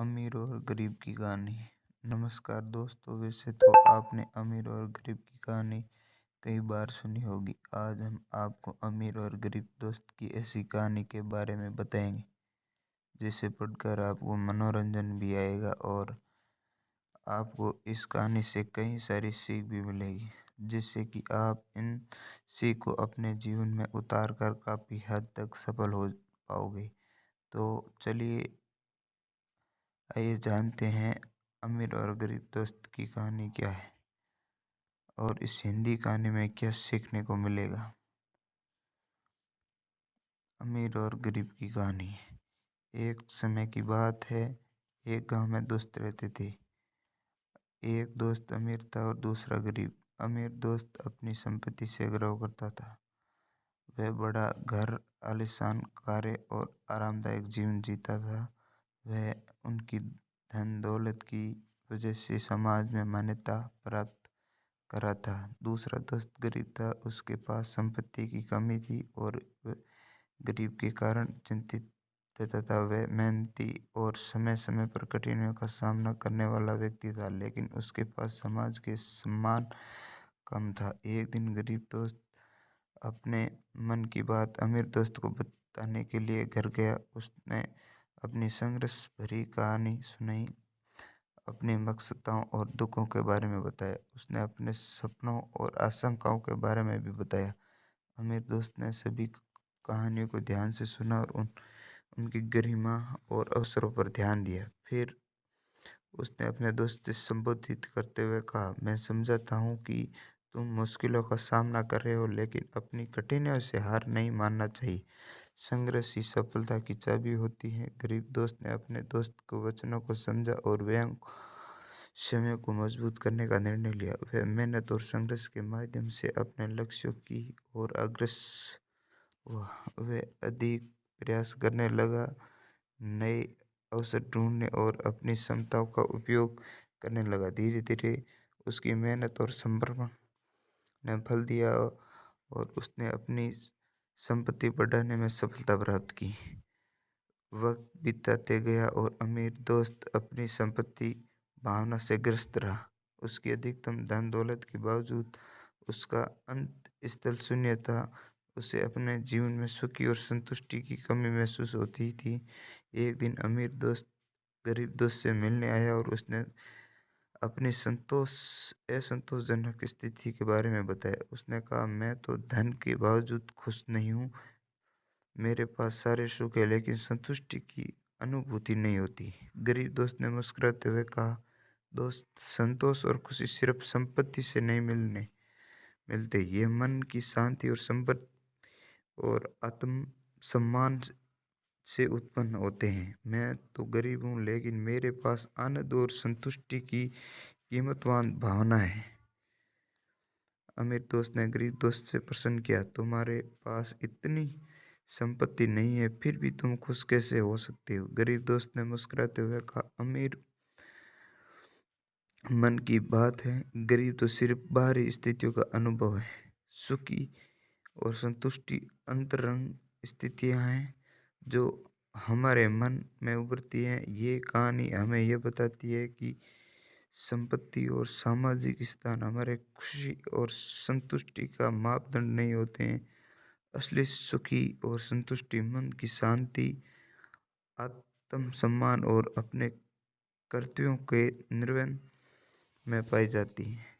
अमीर और गरीब की कहानी। नमस्कार दोस्तों, वैसे तो आपने अमीर और गरीब की कहानी कई बार सुनी होगी। आज हम आपको अमीर और गरीब दोस्त की ऐसी कहानी के बारे में बताएंगे जिसे पढ़कर आपको मनोरंजन भी आएगा और आपको इस कहानी से कई सारी सीख भी मिलेगी, जिससे कि आप इन सीख को अपने जीवन में उतार कर काफ़ी हद तक सफल हो पाओगे। तो चलिए, आइए जानते हैं अमीर और गरीब दोस्त की कहानी क्या है और इस हिंदी कहानी में क्या सीखने को मिलेगा। अमीर और गरीब की कहानी। एक समय की बात है, एक गांव में दोस्त रहते थे। एक दोस्त अमीर था और दूसरा गरीब। अमीर दोस्त अपनी संपत्ति से गर्व करता था। वह बड़ा घर, आलीशान कारें और आरामदायक जीवन जीता था। वह उनकी धन दौलत की वजह से समाज में मान्यता प्राप्त कर रहा था। दूसरा दोस्त गरीब था, उसके पास संपत्ति की कमी थी और वह गरीब के कारण चिंतित रहता था। वह मेहनती और समय समय पर कठिनाइयों का सामना करने वाला व्यक्ति था, लेकिन उसके पास समाज के सम्मान कम था। एक दिन गरीब दोस्त अपने मन की बात अमीर दोस्त को बताने के लिए घर गया। उसने अपनी संघर्ष भरी कहानी सुनाई, अपनी मकसदों और दुखों के बारे में बताया। उसने अपने सपनों और आशंकाओं के बारे में भी बताया। अमीर दोस्त ने सभी कहानियों को ध्यान से सुना और उनकी गरिमा और अवसरों पर ध्यान दिया। फिर उसने अपने दोस्त से संबोधित करते हुए कहा, मैं समझता हूँ कि तुम मुश्किलों का सामना कर रहे हो, लेकिन अपनी कठिनाइयों से हार नहीं मानना चाहिए। संघर्ष ही सफलता की चाबी होती है। गरीब दोस्त ने अपने दोस्त को वचनों को समझा और व्यंग समय को मजबूत करने का निर्णय लिया। वह मेहनत और संघर्ष के माध्यम से अपने लक्ष्यों की ओर अग्रसर हुआ। वह अधिक प्रयास करने लगा, नए अवसर ढूंढने और अपनी क्षमताओं का उपयोग करने लगा। धीरे धीरे उसकी मेहनत और समर्पण ने फल दिया और उसने अपनी संपत्ति बढ़ाने में सफलता प्राप्त की। वक्त बीतते गया और अमीर दोस्त अपनी संपत्ति भावना से ग्रस्त रहा। उसकी अधिकतम धन दौलत के बावजूद उसका अंत स्थल शून्य था। उसे अपने जीवन में सुखी और संतुष्टि की कमी महसूस होती थी। एक दिन अमीर दोस्त गरीब दोस्त से मिलने आया और उसने अपनी असंतोषजनक स्थिति के बारे में बताया। उसने कहा, मैं तो धन के बावजूद खुश नहीं हूँ। मेरे पास सारे सुख है, लेकिन संतुष्टि की अनुभूति नहीं होती। गरीब दोस्त ने मुस्कुराते हुए कहा, दोस्त, संतोष और खुशी सिर्फ संपत्ति से नहीं मिलते। ये मन की शांति और संपत्ति और आत्म सम्मान से उत्पन्न होते हैं। मैं तो गरीब हूँ, लेकिन मेरे पास आनंद और संतुष्टि की कीमतवान भावना है। अमीर दोस्त ने गरीब दोस्त से प्रश्न किया, तुम्हारे पास इतनी संपत्ति नहीं है, फिर भी तुम खुश कैसे हो सकते हो? गरीब दोस्त ने मुस्कुराते हुए कहा, अमीर मन की बात है, गरीब तो सिर्फ बाहरी स्थितियों का अनुभव है। सुखी और संतुष्टि अंतरंग स्थितियां हैं जो हमारे मन में उभरती हैं। ये कहानी हमें यह बताती है कि संपत्ति और सामाजिक स्थान हमारे खुशी और संतुष्टि का मापदंड नहीं होते हैं। असली सुखी और संतुष्टि मन की शांति, आत्मसम्मान और अपने कर्तव्यों के निर्वहन में पाई जाती है।